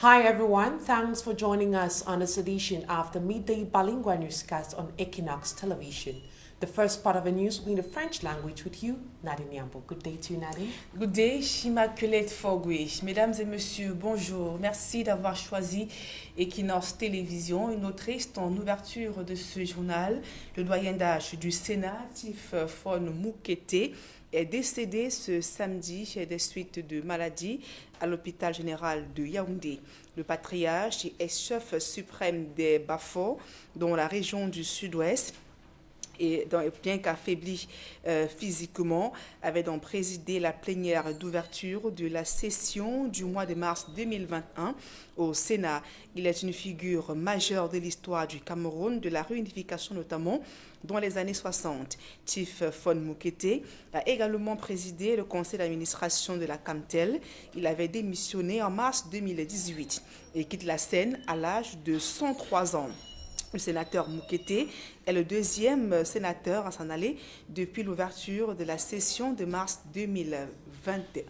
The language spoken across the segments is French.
Hi everyone, thanks for joining us on this edition of the Midday Bilingual Newscast on Equinox Television. The first part of the news will be in the French language with you, Nadine Yambo. Good day to you, Nadine. Good day, Immaculate Fogui. Mesdames et messieurs, bonjour. Merci d'avoir choisi Equinox Télévision. Une autrice en ouverture de ce journal, le doyen d'âge du Sénat, Tif Fon Moukete, est décédé ce samedi des suites de maladies à l'hôpital général de Yaoundé. Le patriarche est chef suprême des Bafo, dont la région du sud-ouest, et bien qu'affaibli physiquement, avait donc présidé la plénière d'ouverture de la session du mois de mars 2021 au Sénat. Il est une figure majeure de l'histoire du Cameroun, de la réunification notamment dans les années 60. Tif Fon Moukete a également présidé le conseil d'administration de la Camtel. Il avait démissionné en mars 2018 et quitte la scène à l'âge de 103 ans. Le sénateur Moukete est le deuxième sénateur à s'en aller depuis l'ouverture de la session de mars 2021.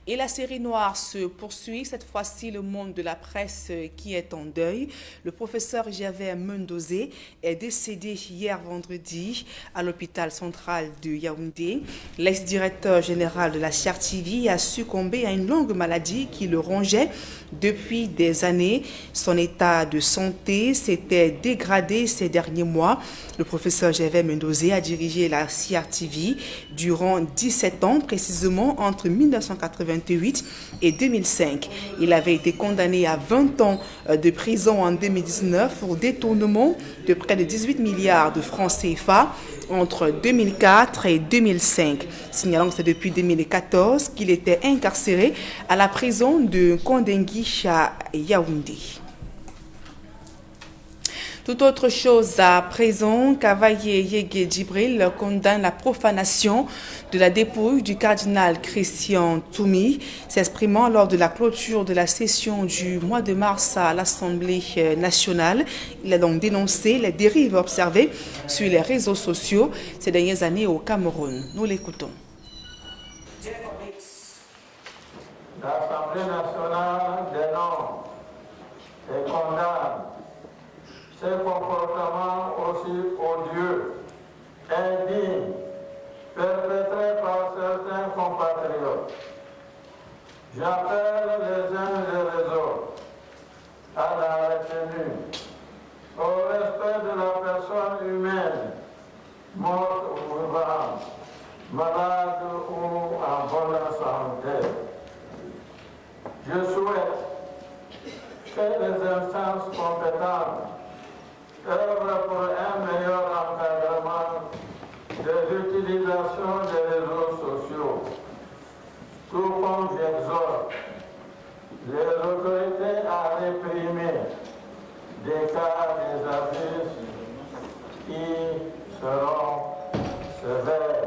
Et la série noire se poursuit, cette fois-ci le monde de la presse qui est en deuil. Le professeur Javet Mendozé est décédé hier vendredi à l'hôpital central de Yaoundé. L'ex-directeur général de la CRTV a succombé à une longue maladie qui le rongeait depuis des années. Son état de santé s'était dégradé ces derniers mois. Le professeur Javet Mendozé a dirigé la CRTV durant 17 ans, précisément entre 1988 et 2005. Il avait été condamné à 20 ans de prison en 2019 pour détournement de près de 18 milliards de francs CFA entre 2004 et 2005. Signalant que c'est depuis 2014 qu'il était incarcéré à la prison de Kondengui à Yaoundé. Tout autre chose à présent, Kavaye Yege Djibril condamne la profanation de la dépouille du cardinal Christian Toumi, s'exprimant lors de la clôture de la session du mois de mars à l'Assemblée nationale. Il a donc dénoncé les dérives observées sur les réseaux sociaux ces dernières années au Cameroun. Nous l'écoutons. L'Assemblée nationale dénonce et condamne ces comportements aussi odieux, indignes, perpétrés par certains compatriotes. J'appelle les uns et les autres à la retenue, au respect de la personne humaine, morte ou vivante, malade ou en bonne santé. Je souhaite que les instances compétentes œuvrent pour un meilleur encadrement de l'utilisation des réseaux sociaux, tout comme j'exhorte les autorités à réprimer des cas des abus qui seront sévères.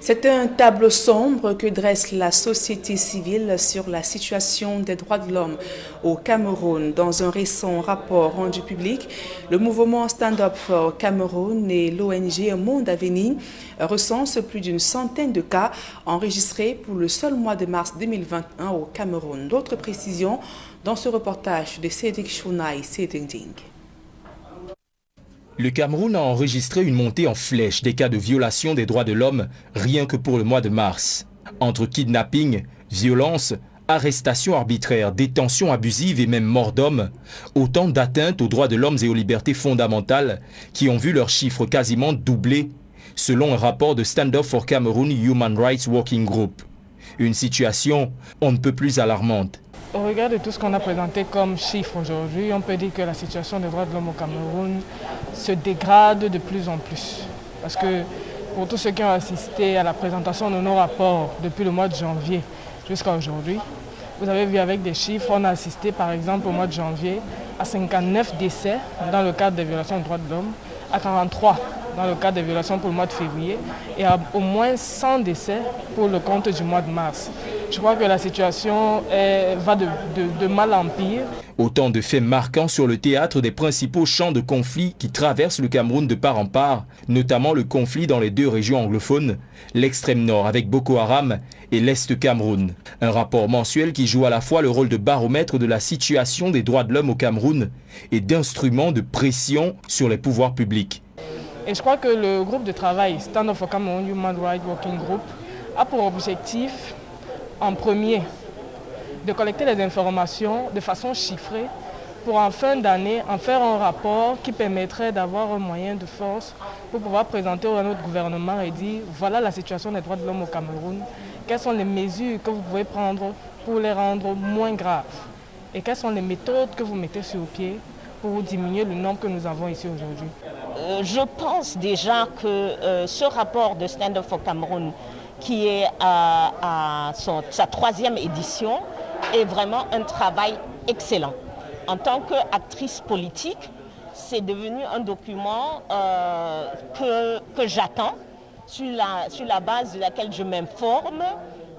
C'est un tableau sombre que dresse la société civile sur la situation des droits de l'homme au Cameroun. Dans un récent rapport rendu public, le mouvement Stand Up for Cameroun et l'ONG Monde à venir recensent plus d'une centaine de cas enregistrés pour le seul mois de mars 2021 au Cameroun. D'autres précisions dans ce reportage de Cédric Chounaï Cédric. Le Cameroun a enregistré une montée en flèche des cas de violation des droits de l'homme rien que pour le mois de mars. Entre kidnapping, violence, arrestations arbitraires, détentions abusives et même mort d'hommes, autant d'atteintes aux droits de l'homme et aux libertés fondamentales qui ont vu leurs chiffres quasiment doubler, selon un rapport de Stand Up for Cameroun Human Rights Working Group. Une situation on ne peut plus alarmante. Au regard de tout ce qu'on a présenté comme chiffres aujourd'hui, on peut dire que la situation des droits de l'homme au Cameroun se dégrade de plus en plus. Parce que pour tous ceux qui ont assisté à la présentation de nos rapports depuis le mois de janvier jusqu'à aujourd'hui, vous avez vu avec des chiffres, on a assisté par exemple au mois de janvier à 59 décès dans le cadre des violations des droits de l'homme, à 43 dans le cadre des violations pour le mois de février et au moins 100 décès pour le compte du mois de mars. Je crois que la situation va de mal en pire. Autant de faits marquants sur le théâtre des principaux champs de conflit qui traversent le Cameroun de part en part, notamment le conflit dans les deux régions anglophones, l'extrême nord avec Boko Haram et l'Est Cameroun. Un rapport mensuel qui joue à la fois le rôle de baromètre de la situation des droits de l'homme au Cameroun et d'instrument de pression sur les pouvoirs publics. Et je crois que le groupe de travail Stand Up for Cameroun Human Rights Working Group a pour objectif, en premier, de collecter les informations de façon chiffrée pour en fin d'année en faire un rapport qui permettrait d'avoir un moyen de force pour pouvoir présenter à notre gouvernement et dire voilà la situation des droits de l'homme au Cameroun, quelles sont les mesures que vous pouvez prendre pour les rendre moins graves et quelles sont les méthodes que vous mettez sur pied pour diminuer le nombre que nous avons ici aujourd'hui. Je pense déjà que ce rapport de Stand Up for Cameroun, qui est à sa 3e édition, est vraiment un travail excellent. En tant qu'actrice politique, c'est devenu un document que j'attends, sur la base de laquelle je m'informe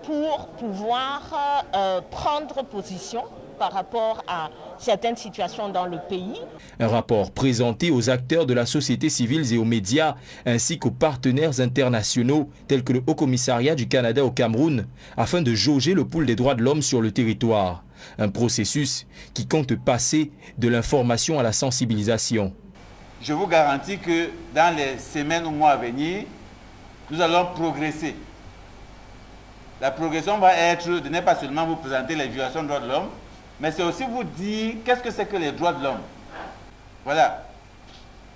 pour pouvoir prendre position par rapport à certaines situations dans le pays. Un rapport présenté aux acteurs de la société civile et aux médias, ainsi qu'aux partenaires internationaux tels que le Haut-Commissariat du Canada au Cameroun, afin de jauger le pouls des droits de l'homme sur le territoire. Un processus qui compte passer de l'information à la sensibilisation. Je vous garantis que dans les semaines ou mois à venir, nous allons progresser. La progression va être de ne pas seulement vous présenter les violations des droits de l'homme, mais c'est aussi vous dire qu'est-ce que c'est que les droits de l'homme. Voilà.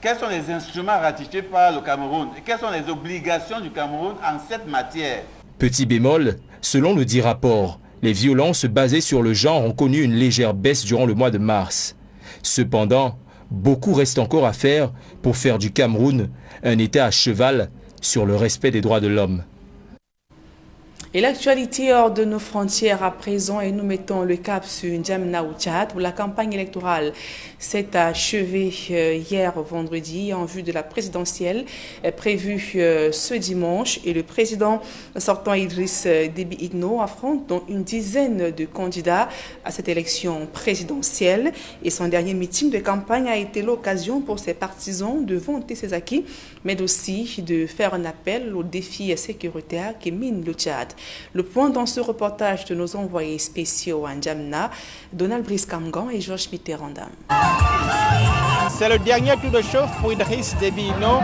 Quels sont les instruments ratifiés par le Cameroun et quelles sont les obligations du Cameroun en cette matière. Petit bémol, selon le dit rapport, les violences basées sur le genre ont connu une légère baisse durant le mois de mars. Cependant, beaucoup reste encore à faire pour faire du Cameroun un État à cheval sur le respect des droits de l'homme. Et l'actualité hors de nos frontières à présent, et nous mettons le cap sur N'Djamena au Tchad, où la campagne électorale s'est achevée hier vendredi en vue de la présidentielle prévue ce dimanche. Et le président sortant Idriss Déby Itno affronte donc une dizaine de candidats à cette élection présidentielle. Et son dernier meeting de campagne a été l'occasion pour ses partisans de vanter ses acquis, mais aussi de faire un appel aux défis sécuritaires qui minent le Tchad. Le point dans ce reportage de nos envoyés spéciaux à N'Djamena, Donald Brice-Kamgan et Georges Mitterrand. C'est le dernier tour de chauffe pour Idriss Déby Itno.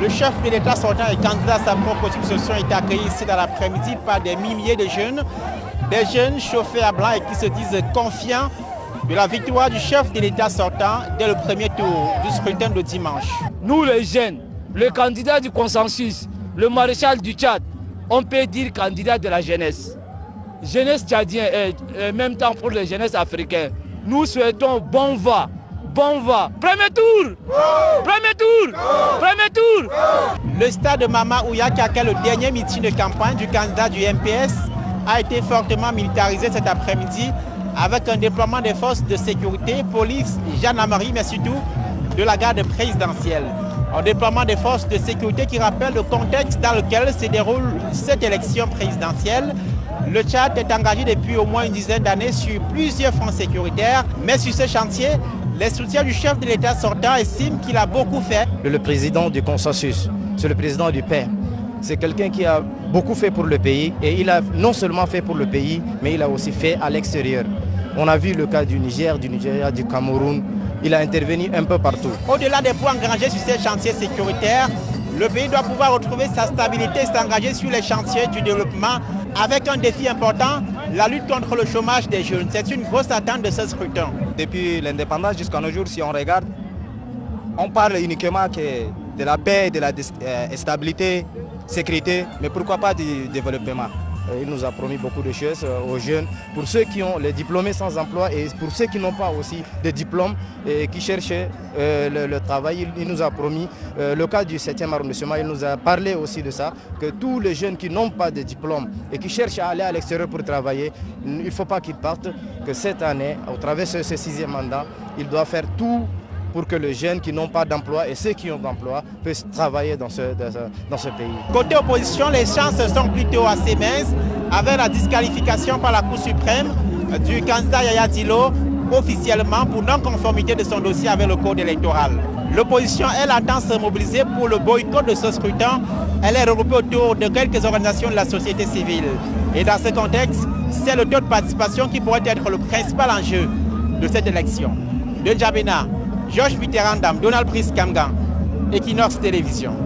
Le chef de l'État sortant et candidat à sa propre succession est accueilli ici dans l'après-midi par des milliers de jeunes. Des jeunes chauffés à blanc et qui se disent confiants de la victoire du chef de l'État sortant dès le premier tour du scrutin de dimanche. Nous les jeunes, le candidat du consensus, le maréchal du Tchad, on peut dire candidat de la jeunesse. Jeunesse tchadienne et même temps pour les jeunesses africaines. Nous souhaitons bon va. Bon va. Premier tour. Premier tour. Premier tour. Le stade de Mama Ouya, qui accueille le dernier meeting de campagne du candidat du MPS, a été fortement militarisé cet après-midi avec un déploiement des forces de sécurité, police, gendarmerie, mais surtout de la garde présidentielle. Un déploiement des forces de sécurité qui rappelle le contexte dans lequel se déroule cette élection présidentielle. Le Tchad est engagé depuis au moins une dizaine d'années sur plusieurs fronts sécuritaires, mais sur ce chantier, les soutiens du chef de l'État sortant estiment qu'il a beaucoup fait. Le président du consensus, c'est le président du paix. C'est quelqu'un qui a beaucoup fait pour le pays et il a non seulement fait pour le pays, mais il a aussi fait à l'extérieur. On a vu le cas du Niger, du Nigeria, du Cameroun. Il a intervenu un peu partout. Au-delà des points engagés sur ces chantiers sécuritaires, le pays doit pouvoir retrouver sa stabilité et s'engager sur les chantiers du développement avec un défi important, la lutte contre le chômage des jeunes. C'est une grosse attente de ce scrutin. Depuis l'indépendance jusqu'à nos jours, si on regarde, on parle uniquement de la paix, de la stabilité, sécurité, mais pourquoi pas du développement. Il nous a promis beaucoup de choses aux jeunes, pour ceux qui ont les diplômés sans emploi et pour ceux qui n'ont pas aussi de diplôme et qui cherchent le travail. Il nous a promis, le cas du 7e arrondissement, il nous a parlé aussi de ça, que tous les jeunes qui n'ont pas de diplôme et qui cherchent à aller à l'extérieur pour travailler, il ne faut pas qu'ils partent, que cette année, au travers de ce 6e mandat, il doit faire tout pour que les jeunes qui n'ont pas d'emploi et ceux qui ont d'emploi puissent travailler dans ce pays. Côté opposition, les chances sont plutôt assez minces avec la disqualification par la Cour suprême du candidat Yaya Dillo officiellement pour non-conformité de son dossier avec le code électoral. L'opposition, elle, attend se mobiliser pour le boycott de ce scrutin. Elle est regroupée autour de quelques organisations de la société civile. Et dans ce contexte, c'est le taux de participation qui pourrait être le principal enjeu de cette élection. De Djabena, Georges Mitterrand, Donald Brice Kamgan, Equinox Télévision.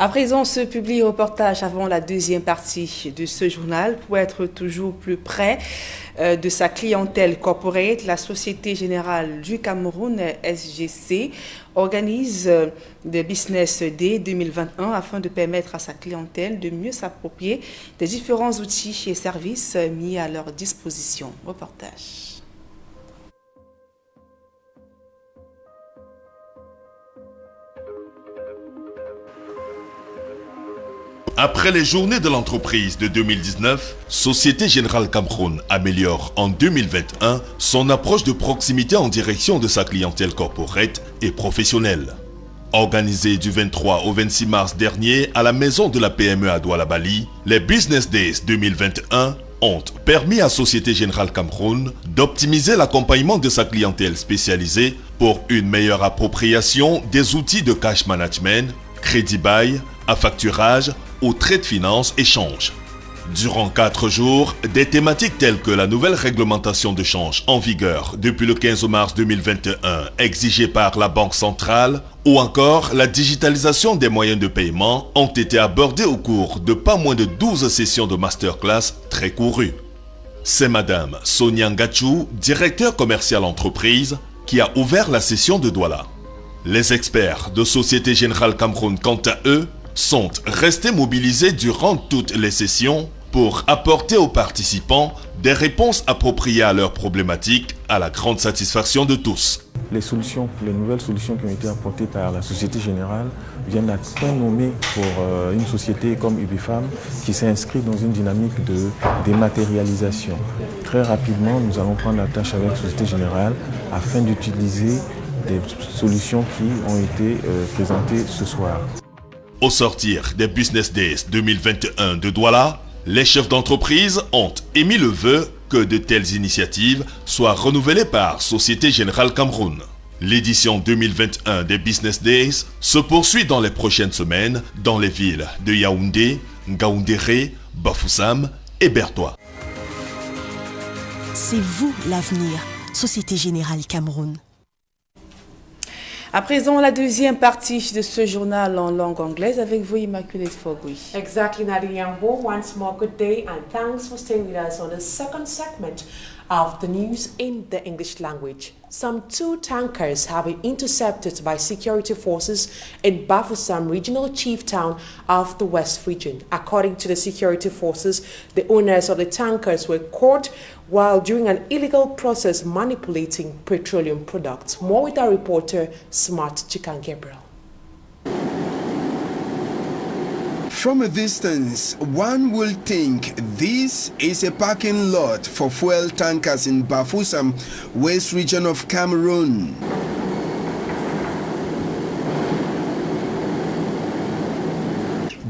À présent, ce publie reportage avant la deuxième partie de ce journal. Pour être toujours plus près de sa clientèle corporate, la Société Générale du Cameroun, SGC, organise le Business Day 2021 afin de permettre à sa clientèle de mieux s'approprier des différents outils et services mis à leur disposition. Reportage. Après les journées de l'entreprise de 2019, Société Générale Cameroun améliore en 2021 son approche de proximité en direction de sa clientèle corporate et professionnelle. Organisé du 23 au 26 mars dernier à la maison de la PME à Douala-Bali, les Business Days 2021 ont permis à Société Générale Cameroun d'optimiser l'accompagnement de sa clientèle spécialisée pour une meilleure appropriation des outils de cash management, crédit bail, affacturage, au trait de finance et change. Durant 4 jours, des thématiques telles que la nouvelle réglementation de change en vigueur depuis le 15 mars 2021 exigée par la Banque centrale ou encore la digitalisation des moyens de paiement ont été abordées au cours de pas moins de 12 sessions de masterclass très courues. C'est Madame Sonia Ngachou, directeur commercial entreprise, qui a ouvert la session de Douala. Les experts de Société Générale Cameroun, quant à eux, sont restés mobilisés durant toutes les sessions pour apporter aux participants des réponses appropriées à leurs problématiques à la grande satisfaction de tous. Les nouvelles solutions qui ont été apportées par la Société Générale viennent à point nommé pour une société comme Ubifam qui s'inscrit dans une dynamique de dématérialisation. Très rapidement, nous allons prendre la tâche avec la Société Générale afin d'utiliser des solutions qui ont été présentées ce soir. Au sortir des Business Days 2021 de Douala, les chefs d'entreprise ont émis le vœu que de telles initiatives soient renouvelées par Société Générale Cameroun. L'édition 2021 des Business Days se poursuit dans les prochaines semaines dans les villes de Yaoundé, Ngaoundéré, Bafoussam et Bertoua. C'est vous l'avenir, Société Générale Cameroun. À présent, la deuxième partie de ce journal en langue anglaise avec vous, Immaculate Fogui. Exactly, Nadia Yambo. Once more, good day and thanks for staying with us on the second segment of the news in the English language. Some 2 tankers have been intercepted by security forces in Bafoussam regional chief town of the West region. According to the security forces, the owners of the tankers were caught while doing an illegal process manipulating petroleum products. More with our reporter, Smart Chikan Gabriel. From a distance, one will think this is a parking lot for fuel tankers in Bafoussam, West region of Cameroon.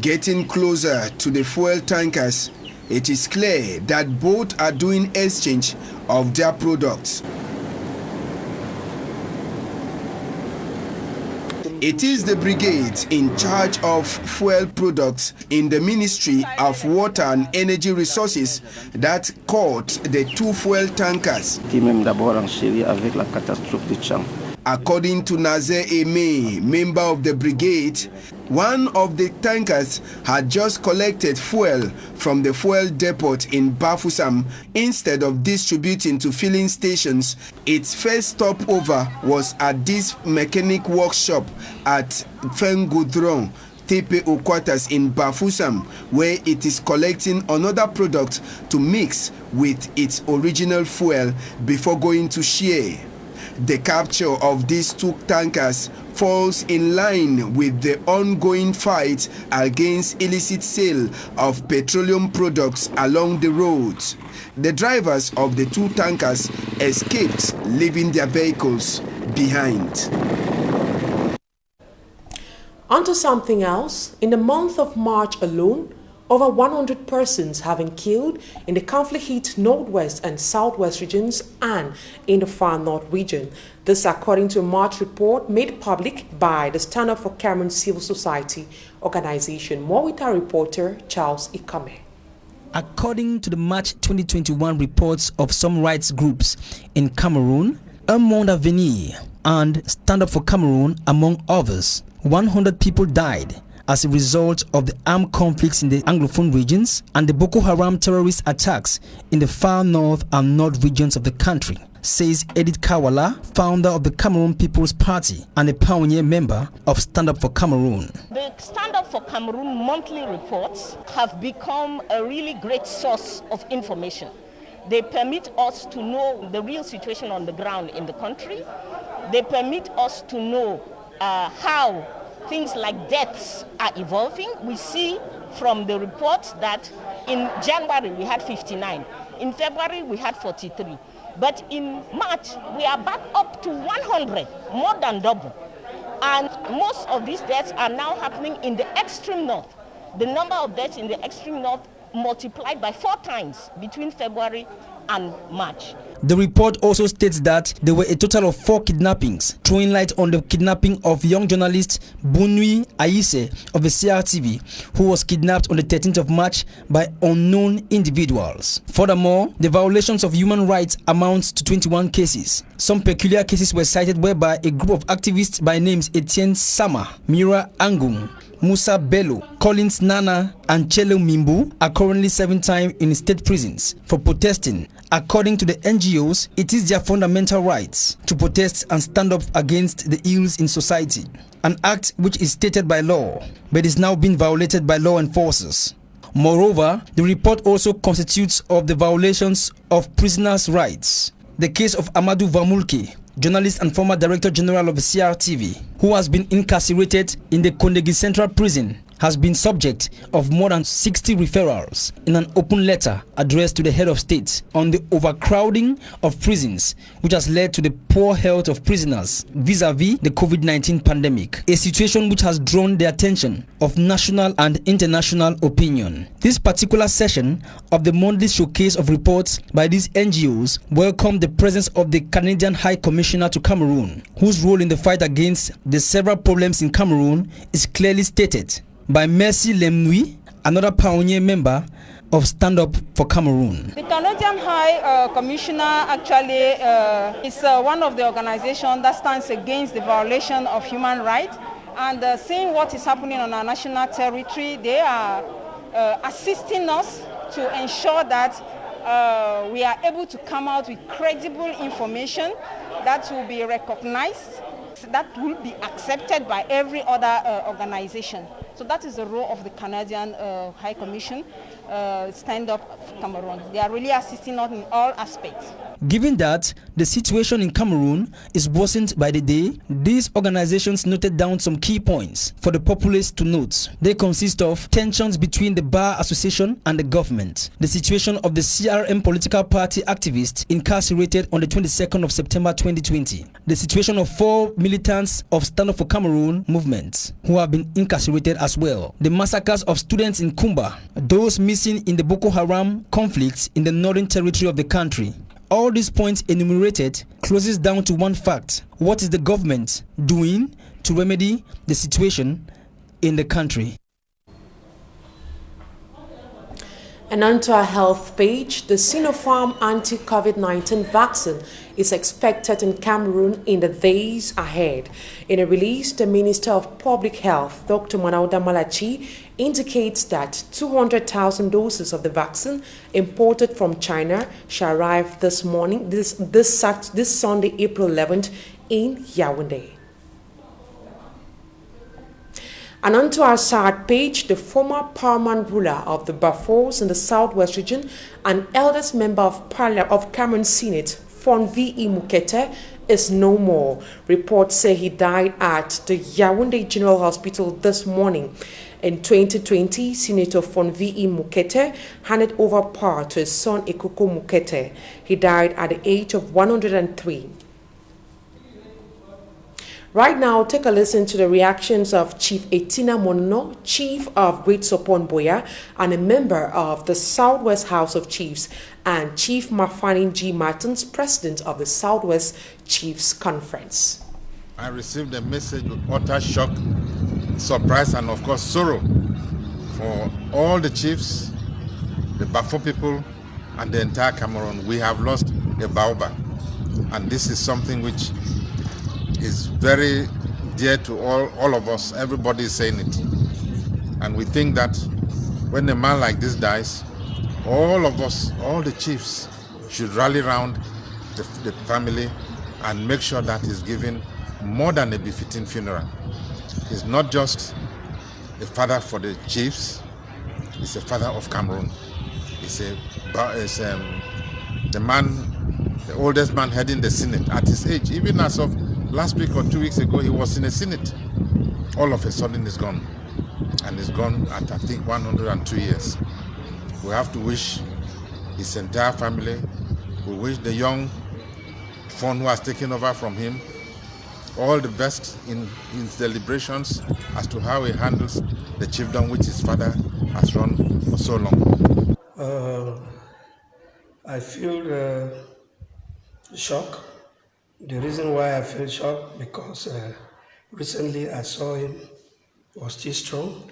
Getting closer to the fuel tankers, it is clear that both are doing exchange of their products. It is the brigade in charge of fuel products in the Ministry of Water and Energy Resources that caught the 2 fuel tankers. According to Nazer Eme, member of the brigade, one of the tankers had just collected fuel from the fuel depot in Bafoussam. Instead of distributing to filling stations, its first stopover was at this mechanic workshop at Fengoudron, Tepe Okwatas in Bafoussam, where it is collecting another product to mix with its original fuel before going to share. The capture of these 2 tankers falls in line with the ongoing fight against illicit sale of petroleum products along the roads. The drivers of the two tankers escaped, leaving their vehicles behind. Onto something else. In the month of March alone, over 100 persons have been killed in the conflict-hit northwest and southwest regions and in the far north region. This according to a March report made public by the Stand Up for Cameroon Civil Society organization. More with our reporter, Charles Ikame. According to the March 2021 reports of some rights groups in Cameroon, Un Monde Avenir and Stand Up for Cameroon, among others, 100 people died as a result of the armed conflicts in the Anglophone regions and the Boko Haram terrorist attacks in the far north and north regions of the country, says Edith Kawala, founder of the Cameroon People's Party and a pioneer member of Stand Up for Cameroon. The Stand Up for Cameroon monthly reports have become a really great source of information. They permit us to know the real situation on the ground in the country. They permit us to know how things like deaths are evolving. We see from the reports that in January we had 59, in February we had 43, but in March we are back up to 100, more than double. And most of these deaths are now happening in the extreme north. The number of deaths in the extreme north multiplied by 4 times between February and March. The report also states that there were a total of 4 kidnappings, throwing light on the kidnapping of young journalist Bunui Aïsse of the CRTV, who was kidnapped on the 13th of March by unknown individuals. Furthermore, the violations of human rights amounts to 21 cases. Some peculiar cases were cited whereby a group of activists by names Etienne Sama, Mira Angung, Musa Bello, Collins Nana, and Chelo Mimbu are currently serving time in state prisons for protesting. According to the NGOs, it is their fundamental rights to protest and stand up against the ills in society, an act which is stated by law, but is now being violated by law enforcers. Moreover, the report also constitutes of the violations of prisoners' rights. The case of Amadou Vamulke, journalist and former Director General of the CRTV, who has been incarcerated in the Kondegi Central Prison, has been subject of more than 60 referrals in an open letter addressed to the head of state on the overcrowding of prisons, which has led to the poor health of prisoners vis-a-vis the COVID-19 pandemic, a situation which has drawn the attention of national and international opinion. This particular session of the monthly showcase of reports by these NGOs welcomed the presence of the Canadian High Commissioner to Cameroon, whose role in the fight against the several problems in Cameroon is clearly stated by Mercy Lemnui, another pioneer member of Stand Up for Cameroon. The Canadian High Commissioner actually is one of the organizations that stands against the violation of human rights, and seeing what is happening on our national territory, they are assisting us to ensure that we are able to come out with credible information that will be recognized, that will be accepted by every other organization. So that is the role of the Canadian High Commission, Stand Up for Cameroon. They are really assisting us in all aspects. Given that the situation in Cameroon is worsened by the day, these organizations noted down some key points for the populace to note. They consist of tensions between the Bar Association and the government, the situation of the CRM political party activists incarcerated on the 22nd of September 2020, the situation of 4 militants of Stand Up for Cameroon movement who have been incarcerated as well, the massacres of students in Kumba, those missing in the Boko Haram conflicts in the northern territory of the country. All these points enumerated closes down to one fact: what is the government doing to remedy the situation in the country? And onto our health page, the Sinopharm anti-COVID-19 vaccine is expected in Cameroon in the days ahead. In a release, the Minister of Public Health, Dr. Manauda Malachi, indicates that 200,000 doses of the vaccine imported from China shall arrive this morning, this Sunday, April 11th, in Yaoundé. And onto our side page, the former paramount ruler of the Bafors in the Southwest region and eldest member of Parliament of Cameroon Senate, Fon V.E. Mukete, is no more. Reports say he died at the Yaoundé General Hospital this morning. In 2020, Senator Fon V.E. Mukete handed over power to his son Ekuko Mukete. He died at the age of 103. Right now, take a listen to the reactions of Chief Etina Mono, Chief of Great Sopon Boya, and a member of the Southwest House of Chiefs, and Chief Mafani G. Martins, President of the Southwest Chiefs Conference. I received a message with utter shock, surprise, and of course sorrow for all the chiefs, the Bafo people, and the entire Cameroon. We have lost a Baobab, and this is something which is very dear to all of us. Everybody is saying it. And we think that when a man like this dies, all of us, all the chiefs, should rally around the family and make sure that he's given more than a befitting funeral. He's not just a father for the chiefs, he's a father of Cameroon. He's the oldest man heading the Senate at his age. Even as of last week or 2 weeks ago, he was in the Senate. All of a sudden, he's gone. And he's gone at, I think, 102 years. We have to wish his entire family, we wish the young Fon who has taken over from him, all the best in his deliberations as to how he handles the chiefdom which his father has run for so long. I feel shock. The reason why I feel shocked because recently I saw him was still strong,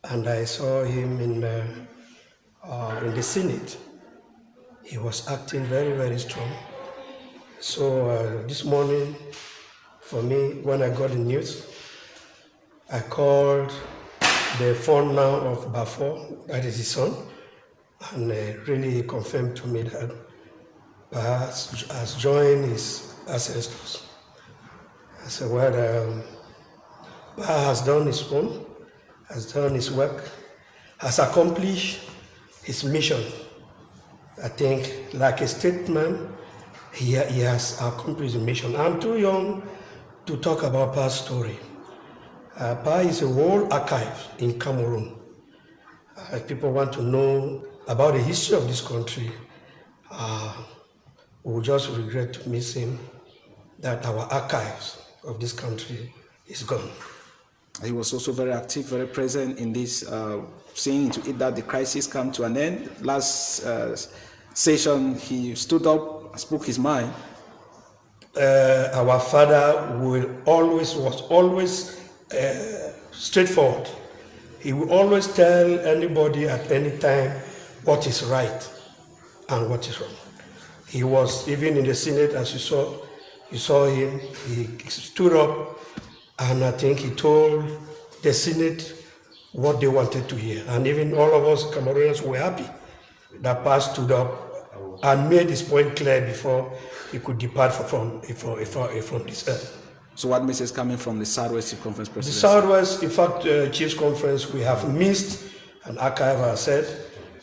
and I saw him in the Senate. He was acting very, very strong. So this morning, for me, when I got the news, I called the phone now of Bafo, that is his son, and really confirmed to me that Bafo has joined his ancestors. I said, well, Bafo has done his own, has done his work, has accomplished his mission. I think, like a statesman, he has accomplished the mission. I'm too young to talk about Ba's story. Ba is a whole archive in Cameroon. If people want to know about the history of this country, we will just regret to miss him, that our archives of this country is gone. He was also very active, very present in this, seeing to it that the crisis come to an end. Last session, he stood up, spoke his mind. Our father was always straightforward. He will always tell anybody at any time what is right and what is wrong. He was even in the Senate, as you saw him, he stood up, and I think he told the Senate what they wanted to hear. And even all of us Cameroonians were happy that Pa stood up and made his point clear before he could depart from this earth. So what message coming from the Southwest Chief Conference President? The Southwest, in fact, Chiefs Conference, we have missed an archive, I said.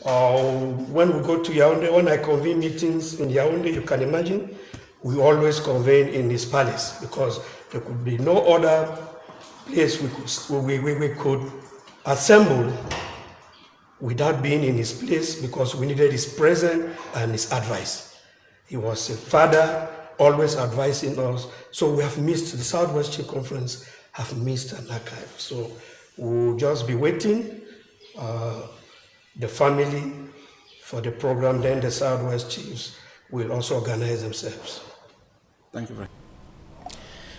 When we go to Yaoundé, when I convene meetings in Yaoundé, you can imagine, we always convene in his palace because there could be no other place we could assemble without being in his place because we needed his presence and his advice. He was a father, always advising us. So we have missed, the Southwest Chief Conference have missed an archive. So we'll just be waiting, the family for the program, then the Southwest Chiefs will also organize themselves. Thank you very much.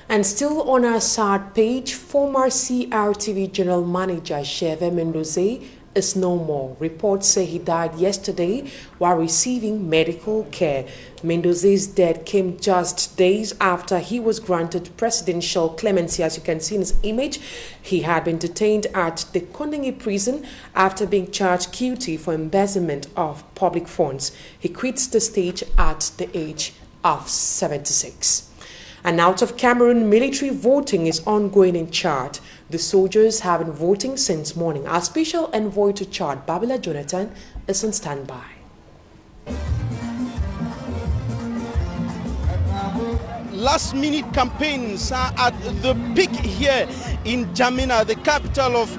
And still on our SAD page, former CRTV General Manager Cheve Mendoza is no more. Reports say he died yesterday while receiving medical care. Mendoza's death came just days after he was granted presidential clemency. As you can see in his image, he had been detained at the Kondengui prison after being charged guilty for embezzlement of public funds. He quits the stage at the age of 76. And out of Cameroon, military voting is ongoing in Chad. The soldiers have been voting since morning. Our special envoy to Chad, Babila Jonathan, is on standby. Last-minute campaigns are at the peak here in N'Djamena, the capital of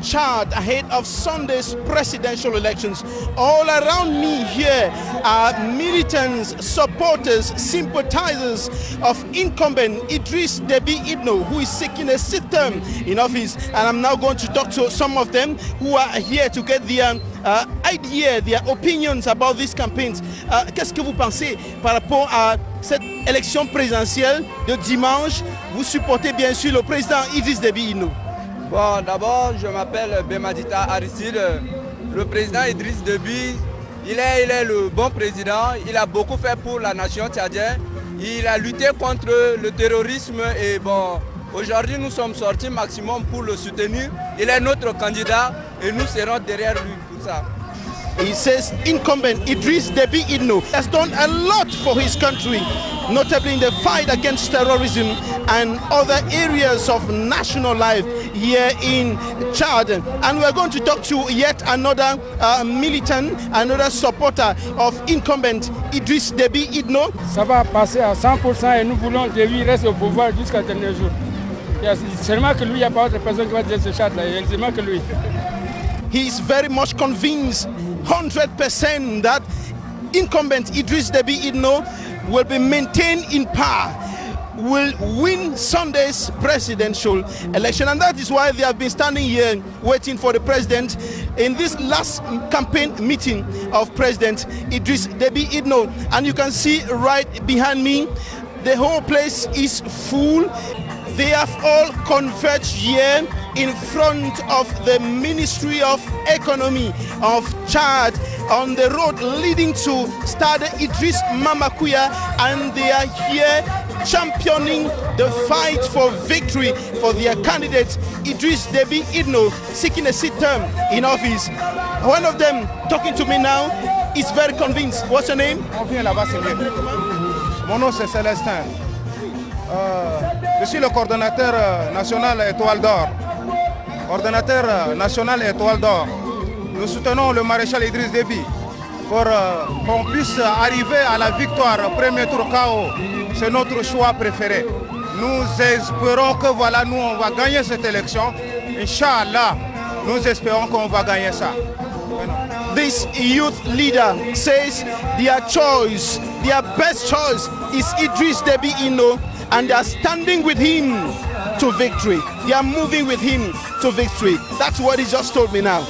Chad ahead of Sunday's presidential elections. All around me here are militants, supporters, sympathizers of incumbent Idriss Déby Itno, who is seeking a sixth term in office. And I'm now going to talk to some of them who are here to get their idea, their opinions about these campaigns. Qu'est-ce que vous pensez par rapport à cette élection présidentielle de dimanche? Vous supportez bien sûr le président Idriss Déby Itno. Bon, d'abord, je m'appelle Bemadita Aristide. Le président Idriss Déby, il est le bon président. Il a beaucoup fait pour la nation tchadienne. Il a lutté contre le terrorisme et bon, aujourd'hui nous sommes sortis maximum pour le soutenir. Il est notre candidat et nous serons derrière lui pour ça. He says incumbent Idriss Déby Itno has done a lot for his country, notably in the fight against terrorism and other areas of national life here in Chad. And we are going to talk to yet another militant, another supporter of incumbent Idriss Déby Itno. Ça va passer à 100% et nous voulons que lui reste au pouvoir jusqu'à dernier jour. Seulement que lui, il n'y a pas autre personne qui va dire ce Chad là, il y a seulement que lui. He is very much convinced 100% that incumbent Idriss Déby Itno will be maintained in power, will win Sunday's presidential election. And that is why they have been standing here waiting for the president in this last campaign meeting of President Idriss Déby Itno. And you can see right behind me, the whole place is full. They have all converged here in front of the Ministry of Economy of Chad on the road leading to Stade Idriss Mamakuya, and they are here championing the fight for victory for their candidate Idriss Déby Itno, seeking a sixth term in office. One of them talking to me now is very convinced. What's your name? Mon nom c'est Célestin. Je suis le coordonnateur national Étoile d'Or. Coordonnateur national Étoile d'Or. Nous soutenons le maréchal Idriss Déby pour qu'on puisse arriver à la victoire au premier tour KO. C'est notre choix préféré. Nous espérons que voilà, nous on va gagner cette élection. Inch'Allah, nous espérons qu'on va gagner ça. This youth leader says their choice, their best choice is Idriss Déby Itno, and they are standing with him to victory. They are moving with him to victory. That's what he just told me now.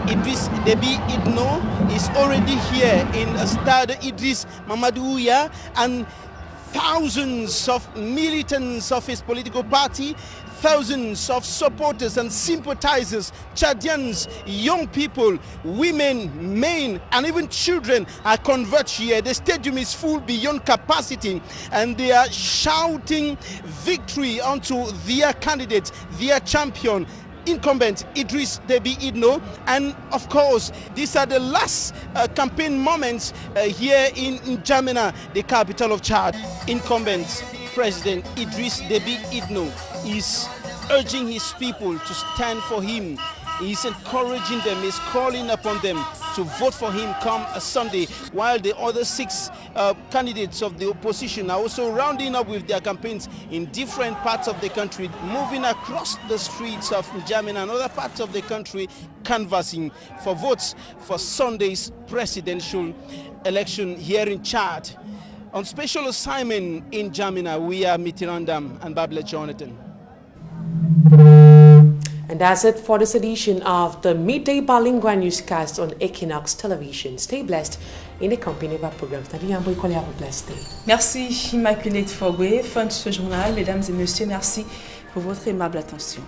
Idriss Déby Itno is already here in Stade Idriss Mamadouya, and thousands of militants of his political party, thousands of supporters and sympathizers, Chadians, young people, women, men, and even children are converged here. The stadium is full beyond capacity, and they are shouting victory onto their candidate, their champion, incumbent Idriss Déby Itno. And of course, these are the last campaign moments here in N'Djamena, the capital of Chad. Incumbent President Idriss Déby Itno is urging his people to stand for him. He's encouraging them, he's calling upon them to vote for him come Sunday, while the other 6 candidates of the opposition are also rounding up with their campaigns in different parts of the country, moving across the streets of N'Djamena and other parts of the country, canvassing for votes for Sunday's presidential election here in Chad. On special assignment in N'Djamena, we are Mitirandam and Babla Jonathan. And that's it for this edition of the Midday Bilingual Newscast on Equinox Television. Stay blessed in the company of our programs. Have a blessed day. Merci Immaculée Fogwe, fin de ce journal. Mesdames et messieurs, merci pour votre aimable attention.